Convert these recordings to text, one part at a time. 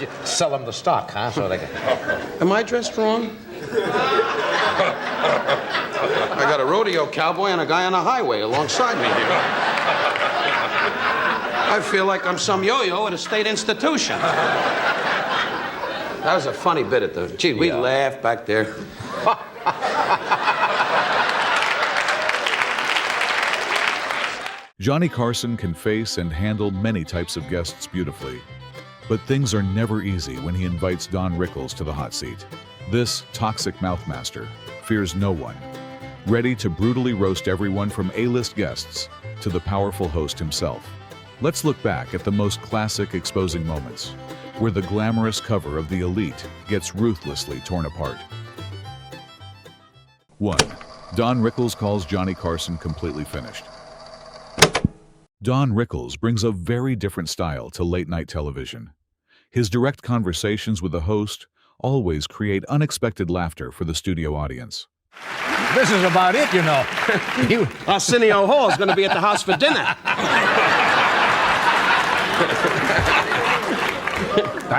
You sell them the stock, huh? So they can... Am I dressed wrong? I got a rodeo cowboy and a guy on the highway alongside me here. I feel like I'm some yo-yo at a state institution. That was a funny bit at the... Gee, we laughed back there. Johnny Carson can face and handle many types of guests beautifully. But things are never easy when he invites Don Rickles to the hot seat. This toxic mouthmaster fears no one, ready to brutally roast everyone from A-list guests to the powerful host himself. Let's look back at the most classic exposing moments, where the glamorous cover of The Elite gets ruthlessly torn apart. 1. Don Rickles calls Johnny Carson completely finished. Don Rickles brings a very different style to late-night television. His direct conversations with the host always create unexpected laughter for the studio audience. This is about it, you know. Arsenio Hall is going to be at the house for dinner.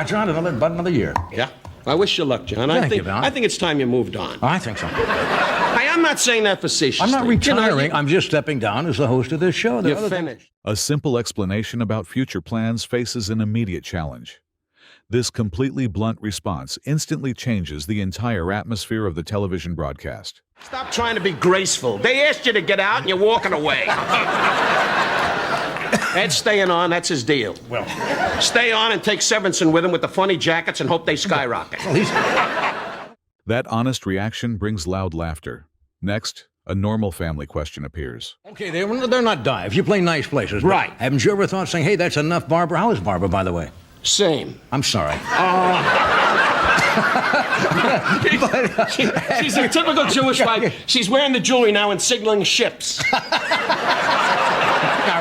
John, about another year. Yeah. I wish you luck, John. Thank you, Don. I think it's time you moved on. I think so. I'm not saying that facetiously. I'm not retiring. You know, I'm just stepping down as the host of this show. You're finished. A simple explanation about future plans faces an immediate challenge. This completely blunt response instantly changes the entire atmosphere of the television broadcast. Stop trying to be graceful. They asked you to get out and you're walking away. Ed's staying on, that's his deal. Well, stay on and take Severson with him with the funny jackets and hope they skyrocket. That honest reaction brings loud laughter. Next, a normal family question appears. okay, they're not dives. You play nice places. but Right. Haven't you ever thought saying, hey, that's enough, Barbara? How is Barbara, by the way? Same. I'm sorry. She's a typical Jewish wife. She's wearing the jewelry now and signaling ships. Are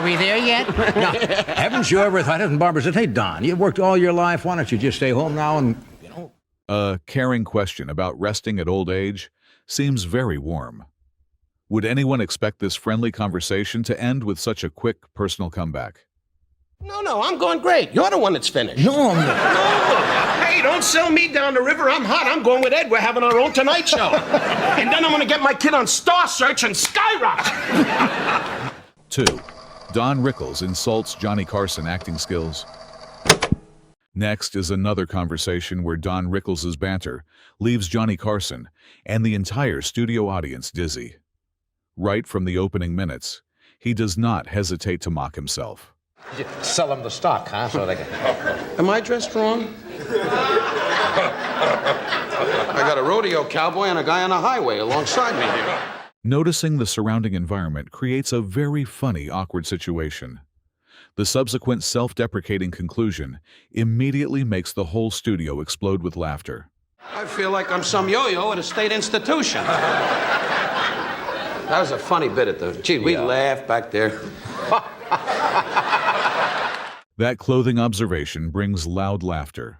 we there yet? Now, haven't you ever thought, hasn't Barbara said, hey, Don, you've worked all your life. Why don't you just stay home now and, you know? A caring question about resting at old age seems very warm. Would anyone expect this friendly conversation to end with such a quick personal comeback? No, I'm going great. You're the one that's finished. No, I'm not. No! Hey, don't sell me down the river. I'm hot. I'm going with Ed. We're having our own Tonight Show. And then I'm going to get my kid on Star Search and skyrocket. 2. Don Rickles insults Johnny Carson acting skills. Next is another conversation where Don Rickles' banter leaves Johnny Carson and the entire studio audience dizzy. Right from the opening minutes, he does not hesitate to mock himself. You sell them the stock, huh? So they can... Am I dressed wrong? I got a rodeo cowboy and a guy on the highway alongside me here. Noticing the surrounding environment creates a very funny, awkward situation. The subsequent self-deprecating conclusion immediately makes the whole studio explode with laughter. I feel like I'm some yo-yo at a state institution. That was a funny bit at the... Gee, we laughed back there. That clothing observation brings loud laughter.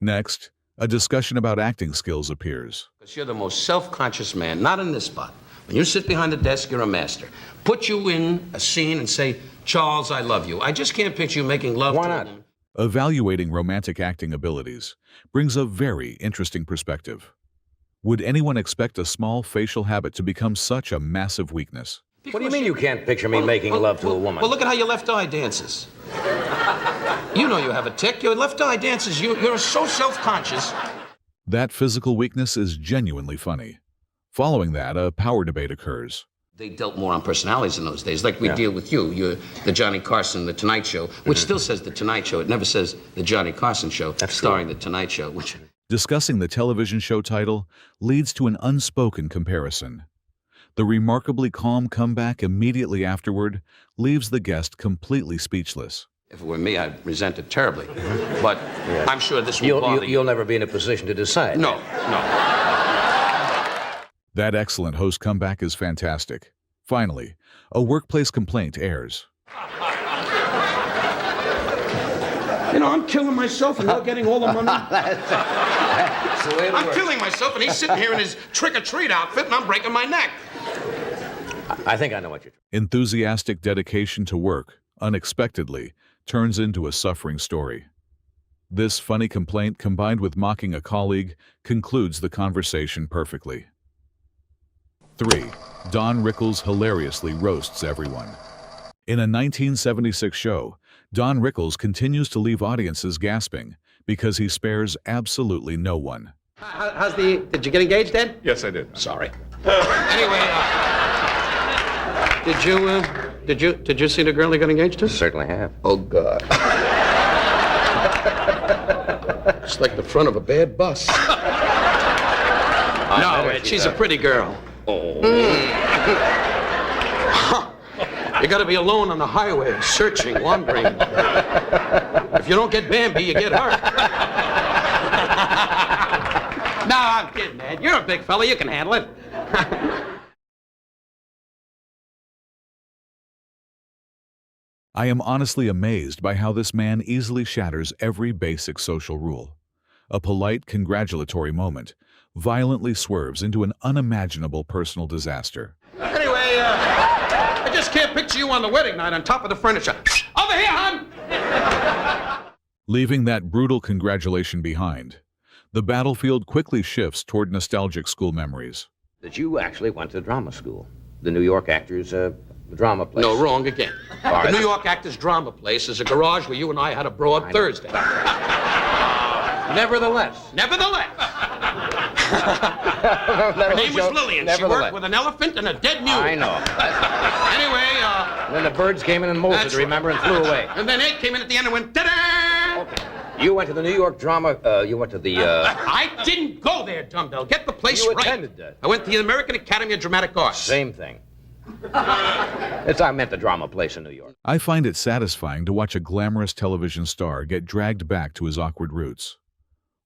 Next, a discussion about acting skills appears. Because you're the most self-conscious man, not in this spot. When you sit behind the desk, you're a master. Put you in a scene and say, Charles, I love you. I just can't picture you making love to a woman. Evaluating romantic acting abilities brings a very interesting perspective. Would anyone expect a small facial habit to become such a massive weakness? What do you mean you can't picture me making love to a woman? Well, look at how your left eye dances. You know you have a tick. Your left eye dances. You're so self-conscious. That physical weakness is genuinely funny. Following that, a power debate occurs. They dealt more on personalities in those days, like we deal with you. You're the Johnny Carson, The Tonight Show, which still says The Tonight Show. It never says The Johnny Carson Show, starring The Tonight Show. Discussing the television show title leads to an unspoken comparison. The remarkably calm comeback immediately afterward leaves the guest completely speechless. If it were me, I'd resent it terribly. But I'm sure this will bother you. You'll never be in a position to decide. No. That excellent host comeback is fantastic. Finally, a workplace complaint airs. You know, I'm killing myself and you're getting all the money. That's the way it I'm works. killing myself and he's sitting here in his trick-or-treat outfit and I'm breaking my neck. I think I know what you're... Enthusiastic dedication to work, unexpectedly, turns into a suffering story. This funny complaint, combined with mocking a colleague, concludes the conversation perfectly. 3. Don Rickles hilariously roasts everyone. In a 1976 show, Don Rickles continues to leave audiences gasping because he spares absolutely no one. Did you get engaged, Ed? Yes, I did. Sorry. Anyway, did you see the girl you got engaged to? Certainly have. Oh, God. It's like the front of a bad bus. No, Ed, she's a pretty girl. Oh. You gotta be alone on the highway, searching, wandering. If you don't get Bambi, you get hurt. No, I'm kidding, Ed. You're a big fella. You can handle it. I am honestly amazed by how this man easily shatters every basic social rule. A polite, congratulatory moment violently swerves into an unimaginable personal disaster. Anyway, I just can't picture you on the wedding night on top of the furniture. Over here, hon! Leaving that brutal congratulation behind, the battlefield quickly shifts toward nostalgic school memories. That you actually went to drama school. The New York Actors Drama Place. No, wrong again. All right. The New York Actors Drama Place is a garage where you and I had a broad Thursday. Nevertheless. Her name was Lillian. She worked with an elephant and a dead mule. I know. Anyway, Then the birds came in and molted, remember, and flew away. And then Ed came in at the end and went, ta-da! Okay. You went to the New York Drama, you went to the, I didn't go there, dumbbell. Get the place You right. attended that. I went to the American Academy of Dramatic Arts. Same thing. I meant the drama place in New York. I find it satisfying to watch a glamorous television star get dragged back to his awkward roots.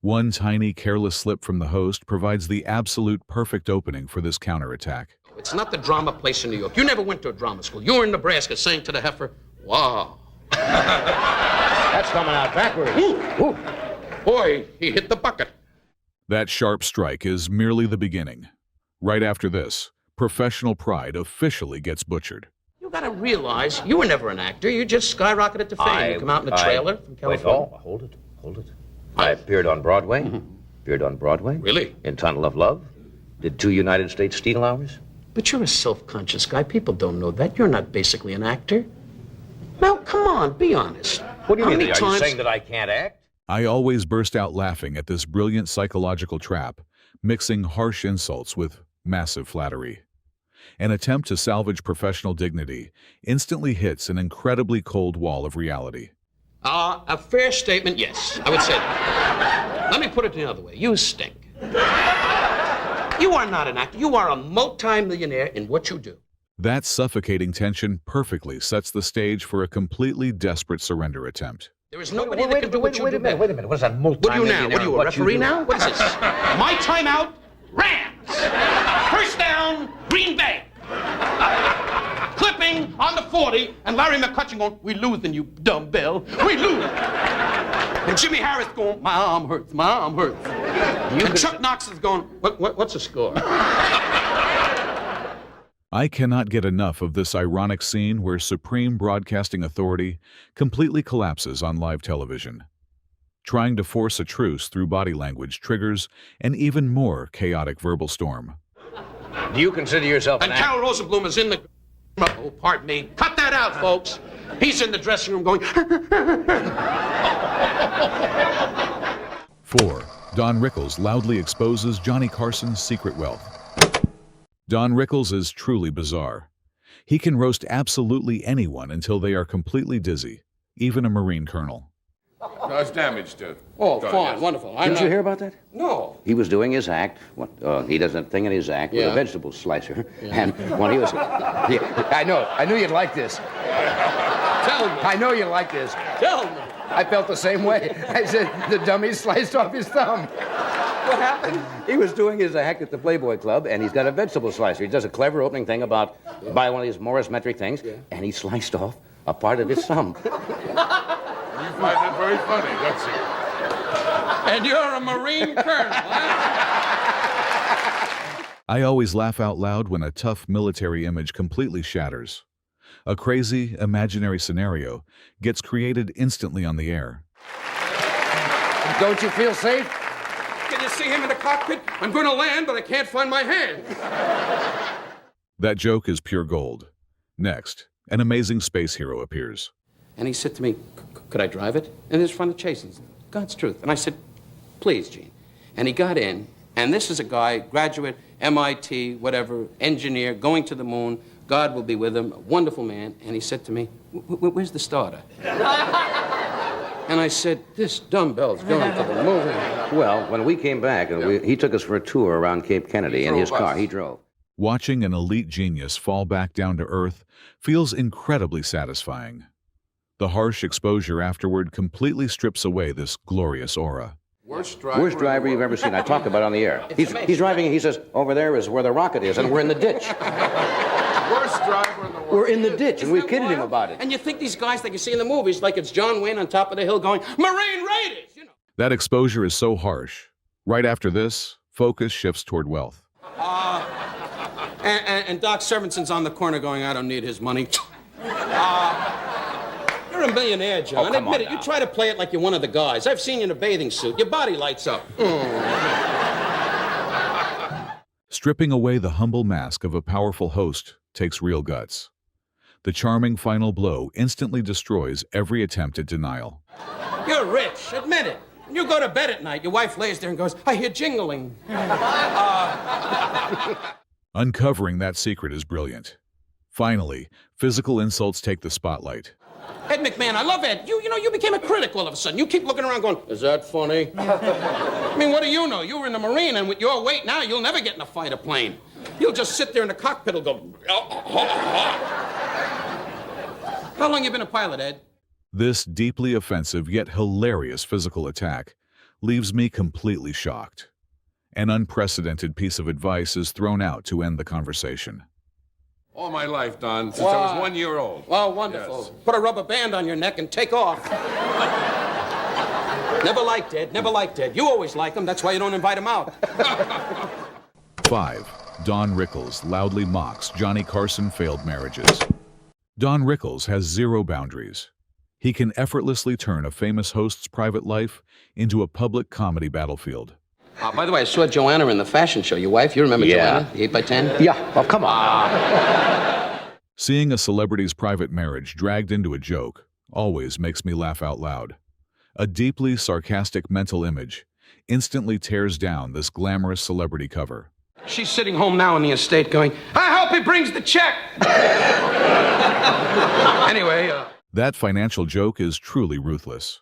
One tiny, careless slip from the host provides the absolute perfect opening for this counterattack. It's not the drama place in New York. You never went to a drama school. You were in Nebraska saying to the heifer, wow. That's coming out backwards. Ooh. Boy, he hit the bucket. That sharp strike is merely the beginning. Right after this, professional pride officially gets butchered. You gotta realize, you were never an actor. You just skyrocketed to fame. You come out in a trailer from California. Wait, hold it. I appeared on Broadway. Really? In Tunnel of Love. Did 2 United States Steel Hours. But you're a self-conscious guy. People don't know that. You're not basically an actor. Now, come on, be honest. What do you How mean? many Are times... you saying that I can't act? I always burst out laughing at this brilliant psychological trap, mixing harsh insults with massive flattery. An attempt to salvage professional dignity instantly hits an incredibly cold wall of reality. A fair statement, yes. I would say that. Let me put it another way. You stink. You are not an actor. You are a multi-millionaire in what you do. That suffocating tension perfectly sets the stage for a completely desperate surrender attempt. There is nobody that can do what you do. Wait a minute. What is that What are you now? What are you, a referee do? now? What is this? My timeout, Rams. First down, Green Bay. Clipping on the 40, and Larry McCutcheon going, we losing, you dumbbell. We lose. And Jimmy Harris going, my arm hurts. And Chuck Knox is going, what's the score? I cannot get enough of this ironic scene where supreme broadcasting authority completely collapses on live television. Trying to force a truce through body language triggers an even more chaotic verbal storm. Do you consider yourself And an actor? Carol Rosenblum is in the... Oh, pardon me. Cut that out, folks. He's in the dressing room going... 4. Don Rickles loudly exposes Johnny Carson's secret wealth. Don Rickles is truly bizarre. He can roast absolutely anyone until they are completely dizzy, even a Marine colonel. No, it's damaged. Oh, Done, fine, yes. wonderful. Didn't you hear about that? No. He was doing his act. He does a thing in his act with Yeah. a vegetable slicer. And when he was... I knew you'd like this. Tell me. I know you like this. Tell me. I felt the same way. I said, the dummy sliced off his thumb. What happened? He was doing his act at the Playboy Club, and he's got a vegetable slicer. He does a clever opening thing about buy one of these Morris metric things, and he sliced off a part of his thumb. You find that very funny, don't you? And you're a Marine colonel, huh? I always laugh out loud when a tough military image completely shatters. A crazy, imaginary scenario gets created instantly on the air. Don't you feel safe? Can you see him in the cockpit? I'm going to land, but I can't find my hand. That joke is pure gold. Next, an amazing space hero appears. And he said to me, could I drive it? And it's front of Chasen's. God's truth. And I said, please, Gene. And he got in, and this is a guy, graduate, MIT, whatever, engineer, going to the moon. God will be with him, a wonderful man. And he said to me, where's the starter? And I said, this dumbbell's going to the moon. Well, when we came back, he took us for a tour around Cape Kennedy in his car. He drove. Watching an elite genius fall back down to earth feels incredibly satisfying. The harsh exposure afterward completely strips away this glorious aura. Worst driver you've ever seen. I talked about it on the air. He's driving and he says, over there is where the rocket is, and we're in the ditch. Worst driver in the world. We're in the ditch, and we've kidded him about it. And you think these guys that you see in the movies, like it's John Wayne on top of the hill going, Marine Raiders, you know. That exposure is so harsh. Right after this, focus shifts toward wealth. And Doc Servenson's on the corner going, I don't need his money. You're a millionaire, John. Oh, come Admit on it. now. You try to play it like you're one of the guys. I've seen you in a bathing suit. Your body lights up. Stripping away the humble mask of a powerful host takes real guts. The charming final blow instantly destroys every attempt at denial. You're rich. Admit it. When you go to bed at night, your wife lays there and goes, I hear jingling. Uncovering that secret is brilliant. Finally, physical insults take the spotlight. Ed McMahon, I love Ed. You know, you became a critic all of a sudden. You keep looking around going, is that funny? I mean, what do you know? You were in the Marine, and with your weight now, you'll never get in a fighter plane. You'll just sit there in the cockpit and go, How long you been a pilot, Ed? This deeply offensive yet hilarious physical attack leaves me completely shocked. An unprecedented piece of advice is thrown out to end the conversation. All my life, Don, since I was 1 year old. Well, wonderful. Yes. Put a rubber band on your neck and take off. Never liked Ed, never liked Ed. You always like him, that's why you don't invite him out. 5. Don Rickles loudly mocks Johnny Carson failed marriages. Don Rickles has zero boundaries. He can effortlessly turn a famous host's private life into a public comedy battlefield. By the way, I saw Joanna in the fashion show. Your wife, you remember Yeah. Joanna, the 8x10? Yeah, oh, come on. Seeing a celebrity's private marriage dragged into a joke always makes me laugh out loud. A deeply sarcastic mental image instantly tears down this glamorous celebrity cover. She's sitting home now in the estate going, I hope he brings the check. Anyway, That financial joke is truly ruthless.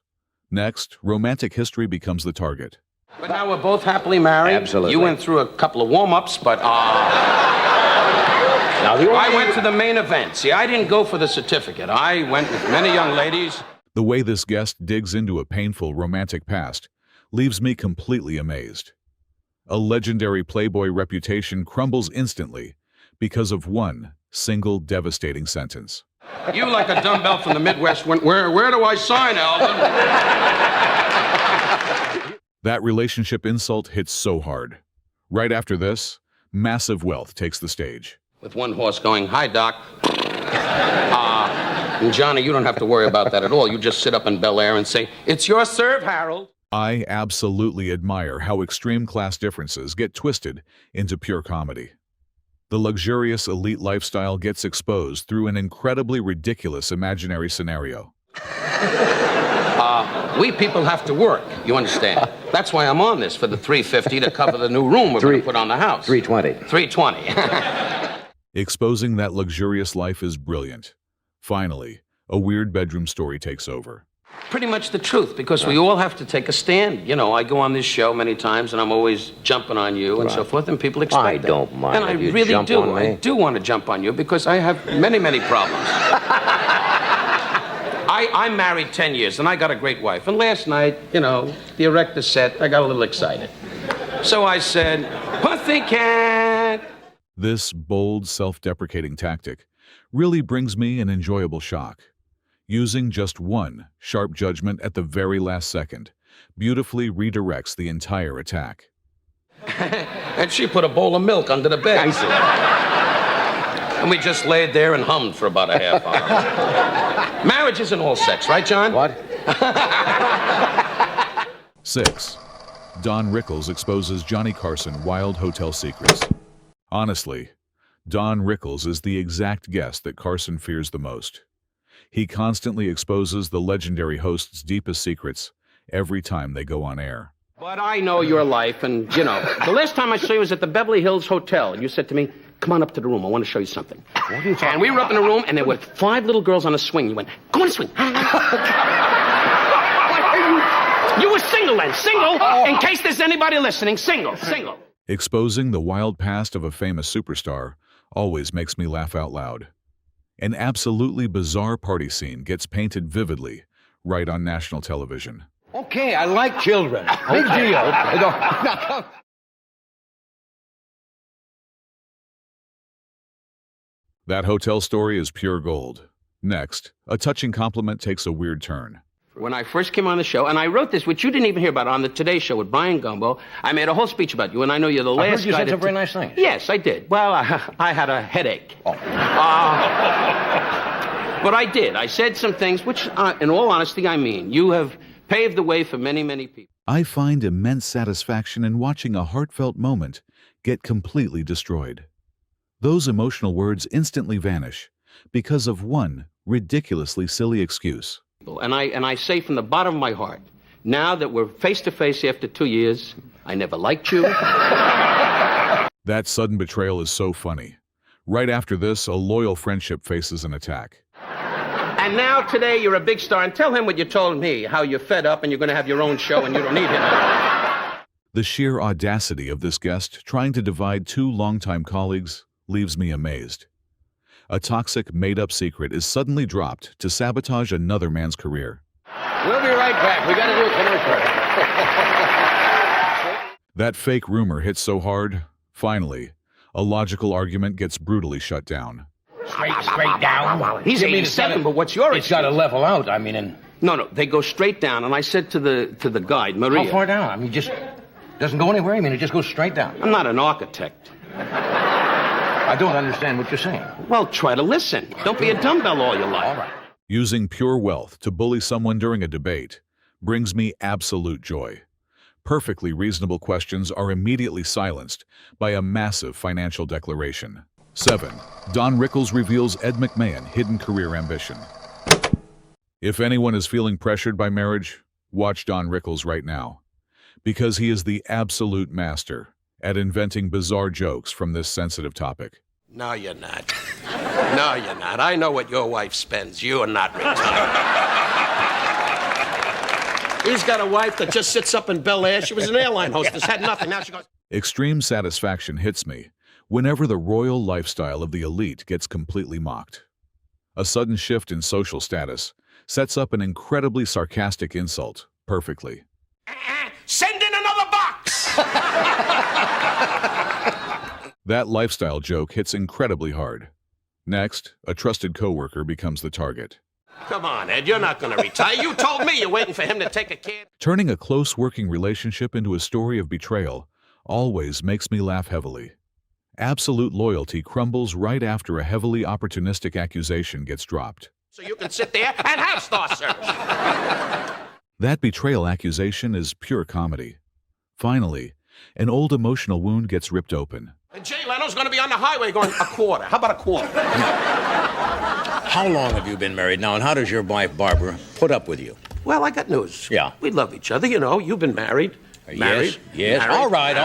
Next, romantic history becomes the target. but now we're both happily married. Absolutely. You went through a couple of warm-ups, but Now, the I went to the main event. See, I didn't go for the certificate. I went with many young ladies. The way this guest digs into a painful romantic past leaves me completely amazed. A legendary Playboy reputation crumbles instantly because of one single devastating sentence. You, like a dumbbell from the Midwest, went, where do I sign, Alvin? That relationship insult hits so hard. Right after this, massive wealth takes the stage. With one horse going, hi, Doc. And Johnny, you don't have to worry about that at all. You just sit up in Bel Air and say, it's your serve, Harold. I absolutely admire how extreme class differences get twisted into pure comedy. The luxurious elite lifestyle gets exposed through an incredibly ridiculous imaginary scenario. We people have to work, you understand? That's why I'm on this, for the $350 to cover the new room we're going to put on the house. $320. $320. Exposing that luxurious life is brilliant. Finally, a weird bedroom story takes over. Pretty much the truth, because we all have to take a stand. You know, I go on this show many times, and I'm always jumping on you and so forth, and people expect I that. don't mind And I if you really jump do. on me. I do want to jump on you because I have many, many problems. I'm married 10 years, and I got a great wife. And last night, you know, the erector set, I got a little excited. So I said, Pussycat! This bold, self-deprecating tactic really brings me an enjoyable shock. Using just one sharp judgment at the very last second beautifully redirects the entire attack. And she put a bowl of milk under the bed. I see. And we just laid there and hummed for about a half hour. Marriage isn't all sex, right, John? What? 6. Don Rickles exposes Johnny Carson wild hotel secrets. Honestly, Don Rickles is the exact guest that Carson fears the most. He constantly exposes the legendary host's deepest secrets every time they go on air. But I know your life, and, you know, the last time I saw you was at the Beverly Hills Hotel, and you said to me, come on up to the room, I want to show you something. And we were up in the room, and there were 5 little girls on a swing. You went, go on a swing. You were single then, single, in case there's anybody listening, single. Exposing the wild past of a famous superstar always makes me laugh out loud. An absolutely bizarre party scene gets painted vividly right on national television. Okay, I like children. Big deal. That hotel story is pure gold. Next, a touching compliment takes a weird turn. When I first came on the show, and I wrote this, which you didn't even hear about, on the Today Show with Brian Gumbo, I made a whole speech about you, and I know you're the last I heard you guy said some very nice things. Yes, I did. Well, I had a headache. Oh. But I did. I said some things which, in all honesty, I mean. You have paved the way for many, many people. I find immense satisfaction in watching a heartfelt moment get completely destroyed. Those emotional words instantly vanish because of one ridiculously silly excuse. And I say from the bottom of my heart, now that we're face to face after 2 years, I never liked you. That sudden betrayal is so funny. Right after this, a loyal friendship faces an attack. And now today you're a big star, and tell him what you told me, how you're fed up and you're going to have your own show and you don't need him. The sheer audacity of this guest trying to divide 2 longtime colleagues leaves me amazed. A toxic, made-up secret is suddenly dropped to sabotage another man's career. We'll be right back. We got to do a commercial. That fake rumor hits so hard, finally, a logical argument gets brutally shut down. Straight down. He's 87, but what's your It's got to level out. I mean, No, they go straight down, and I said to the guide, Maria. how far down? I mean, just doesn't go anywhere. I mean, it just goes straight down. I'm not an architect. I don't understand what you're saying. Well, try to listen. Don't be a dumbbell all your life. All right. Using pure wealth to bully someone during a debate brings me absolute joy. Perfectly reasonable questions are immediately silenced by a massive financial declaration. 7. Don Rickles reveals Ed McMahon hidden career ambition. If anyone is feeling pressured by marriage, watch Don Rickles right now, because he is the absolute master at inventing bizarre jokes from this sensitive topic. No, you're not. No, you're not. I know what your wife spends. You are not retired. He's got a wife that just sits up in Bel Air. She was an airline hostess, had nothing. Now she goes... Extreme satisfaction hits me whenever the royal lifestyle of the elite gets completely mocked. A sudden shift in social status sets up an incredibly sarcastic insult perfectly. Send in another box! That lifestyle joke hits incredibly hard. Next, a trusted coworker becomes the target. Come on, Ed, you're not going to retire. You told me you're waiting for him to take a can. Turning a close working relationship into a story of betrayal always makes me laugh heavily. Absolute loyalty crumbles right after a heavily opportunistic accusation gets dropped. So you can sit there and have Star Search. That betrayal accusation is pure comedy. Finally, an old emotional wound gets ripped open. And Jay Leno's going to be on the highway going, a quarter. How about a quarter? How long have you bbeen married now, and how does your wife, Barbara, put up with you? Well, I got news. Yeah. We love each other, you know. You've been married. Married. Yes. Married. All right.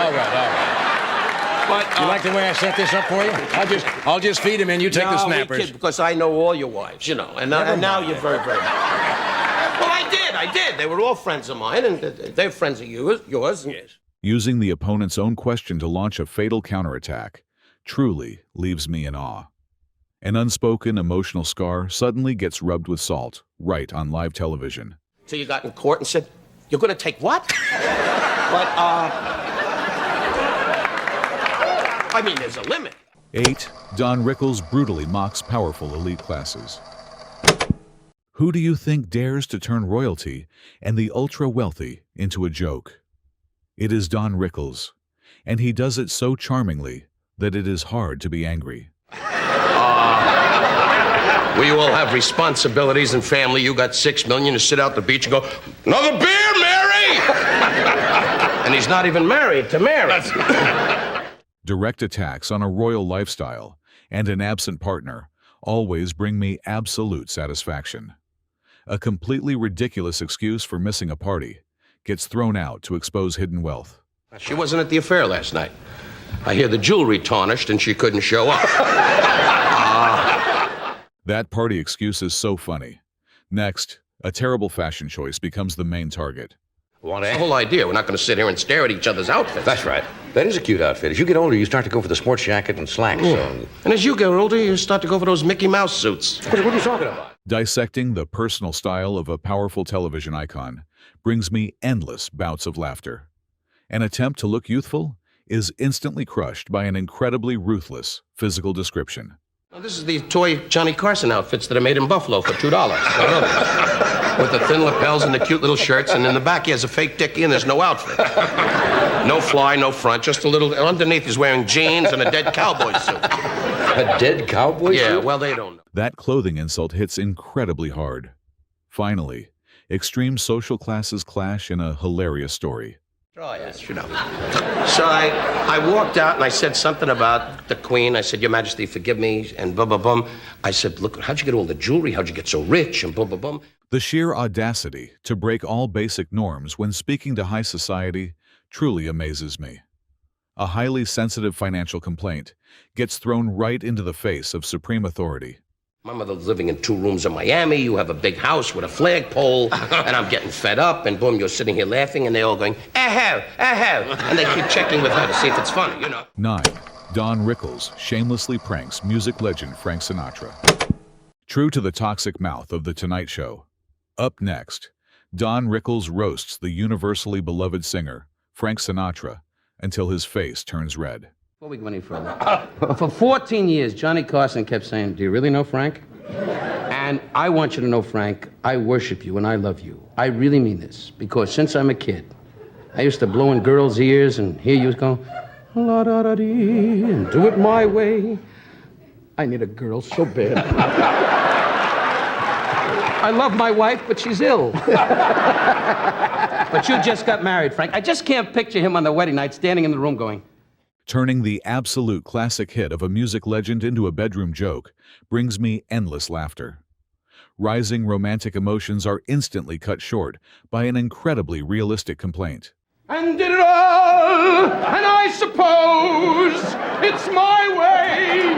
But, You like the way I set this up for you? I'll just feed him and you take the no, snappers. we kid, because I know all your wives, you know. And now you're very, very happy. Well, I did. They were all friends of mine, and they're friends of yours. Yes. Using the opponent's own question to launch a fatal counterattack truly leaves me in awe. An unspoken emotional scar suddenly gets rubbed with salt right on live television. So you got in court and said, you're going to take what? But, I mean, there's a limit. 8. Don Rickles brutally mocks powerful elite classes. Who do you think dares to turn royalty and the ultra-wealthy into a joke? It is Don Rickles, and he does it so charmingly that it is hard to be angry. We all have responsibilities and family. You got $6 million to sit out the beach and go, another beer, Mary! And he's not even married to Mary. Direct attacks on a royal lifestyle and an absent partner always bring me absolute satisfaction. A completely ridiculous excuse for missing a party gets thrown out to expose hidden wealth. She wasn't at the affair last night. I hear the jewelry tarnished and she couldn't show up. That party excuse is so funny. Next, a terrible fashion choice becomes the main target. That's the whole idea. We're not going to sit here and stare at each other's outfits. That's right. That is a cute outfit. As you get older, you start to go for the sports jacket and slacks. So. And as you get older, you start to go for those Mickey Mouse suits. What are you talking about? Dissecting the personal style of a powerful television icon brings me endless bouts of laughter. An attempt to look youthful is instantly crushed by an incredibly ruthless physical description. Now, this is the toy Johnny Carson outfits that are made in Buffalo for $2. I know this. With the thin lapels and the cute little shirts, and in the back he has a fake dickie and there's no outfit. No fly, no front, just a little, underneath he's wearing jeans and a dead cowboy suit. A dead cowboy suit? Yeah, well, they don't know. That clothing insult hits incredibly hard. Finally, extreme social classes clash in a hilarious story. Oh, yes, you know. So I walked out and I said something about the Queen. I said, Your Majesty, forgive me, and bum, bum, bum. I said, look, how'd you get all the jewelry? How'd you get so rich? And bum, bum, bum. The sheer audacity to break all basic norms when speaking to high society truly amazes me. A highly sensitive financial complaint gets thrown right into the face of supreme authority. My mother's living in 2 rooms in Miami. You have a big house with a flagpole, and I'm getting fed up. And boom, you're sitting here laughing, and they're all going, and they keep checking with her to see if it's funny, you know. 9. Don Rickles shamelessly pranks music legend Frank Sinatra. True to the toxic mouth of The Tonight Show. Up next, Don Rickles roasts the universally beloved singer, Frank Sinatra, until his face turns red. Before we go any further, for 14 years, Johnny Carson kept saying, do you really know Frank? And I want you to know, Frank, I worship you and I love you. I really mean this, because since I'm a kid, I used to blow in girls' ears and hear you go, la-da-da-dee, and do it my way. I need a girl so bad. I love my wife, but she's ill. But you just got married, Frank. I just can't picture him on the wedding night standing in the room going, Turning the absolute classic hit of a music legend into a bedroom joke brings me endless laughter. Rising romantic emotions are instantly cut short by an incredibly realistic complaint. and did it all, and I suppose it's my way.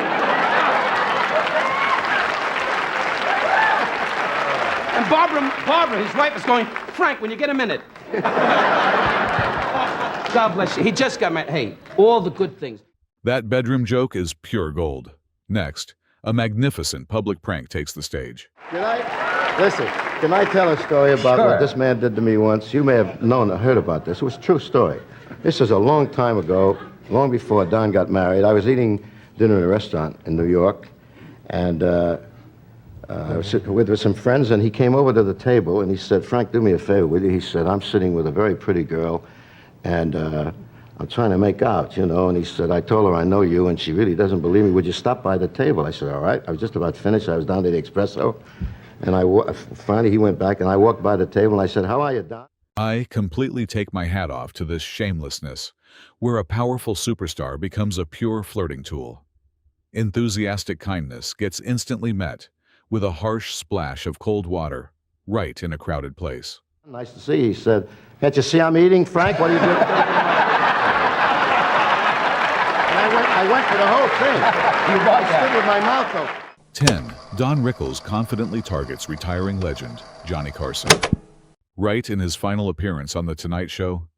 And Barbara, his wife, is going, Frank, when you get a minute. God bless you. He just got married. Hey, all the good things. That bedroom joke is pure gold. Next, a magnificent public prank takes the stage. Can I tell a story about what this man did to me once? You may have known or heard about this. It was a true story. This is a long time ago, long before Don got married. I was eating dinner in a restaurant in New York, and I was sitting with some friends, and he came over to the table, and he said, Frank, do me a favor, will you? He said, I'm sitting with a very pretty girl, and I'm trying to make out, you know, and he said, I told her I know you, and she really doesn't believe me. Would you stop by the table? I said, all right. I was just about finished. I was down to the espresso, and finally he went back, and I walked by the table, and I said, how are you, Don? I completely take my hat off to this shamelessness, where a powerful superstar becomes a pure flirting tool. Enthusiastic kindness gets instantly met with a harsh splash of cold water right in a crowded place. Nice to see you. He said, can't you see I'm eating, Frank? What are you doing? And I went for the whole thing. I stood with my mouth open. 10. Don Rickles confidently targets retiring legend Johnny Carson. Right in his final appearance on The Tonight Show,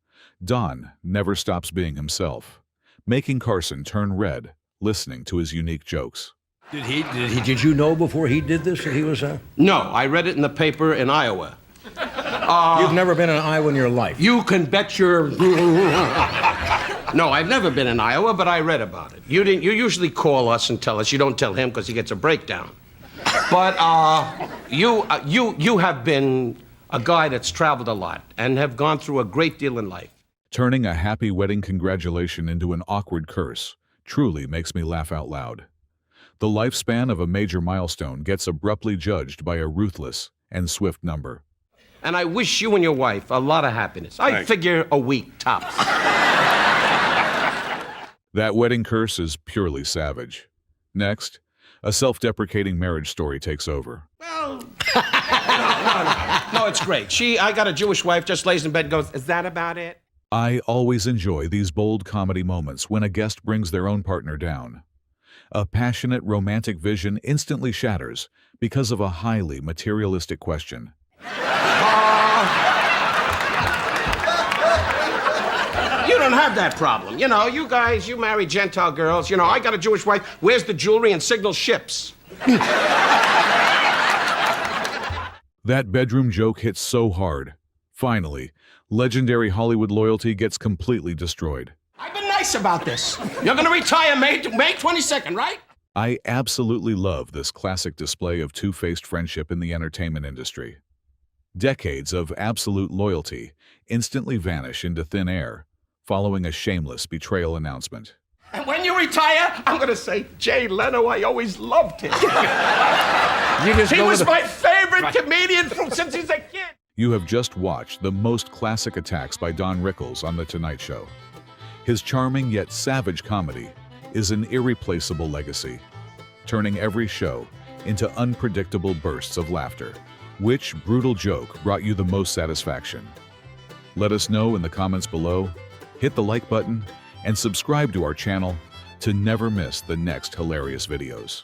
Don never stops being himself, making Carson turn red listening to his unique jokes. Did you know before he did this that he was a... No, I read it in the paper in Iowa. You've never been in Iowa in your life. You can bet your... No, I've never been in Iowa, but I read about it. You usually call us and tell us. You don't tell him because he gets a breakdown. But you have been a guy that's traveled a lot and have gone through a great deal in life. Turning a happy wedding congratulation into an awkward curse truly makes me laugh out loud. The lifespan of a major milestone gets abruptly judged by a ruthless and swift number. And I wish you and your wife a lot of happiness. I Thanks. figure a week tops. That wedding curse is purely savage. Next, a self-deprecating marriage story takes over. Well, no, it's great. I got a Jewish wife, just lays in bed and goes, is that about it? I always enjoy these bold comedy moments when a guest brings their own partner down. A passionate romantic vision instantly shatters because of a highly materialistic question. You don't have that problem. You know, you guys, you marry Gentile girls. You know, I got a Jewish wife. Where's the jewelry and signal ships? That bedroom joke hits so hard. Finally, legendary Hollywood loyalty gets completely destroyed. I've been nice about this. You're going to retire May 22nd, right? I absolutely love this classic display of two-faced friendship in the entertainment industry. Decades of absolute loyalty instantly vanish into thin air following a shameless betrayal announcement. And when you retire, I'm going to say, Jay Leno, I always loved him. He was my favorite comedian since he's a kid. You have just watched the most classic attacks by Don Rickles on The Tonight Show. His charming yet savage comedy is an irreplaceable legacy, turning every show into unpredictable bursts of laughter. Which brutal joke brought you the most satisfaction? Let us know in the comments below, hit the like button, and subscribe to our channel to never miss the next hilarious videos.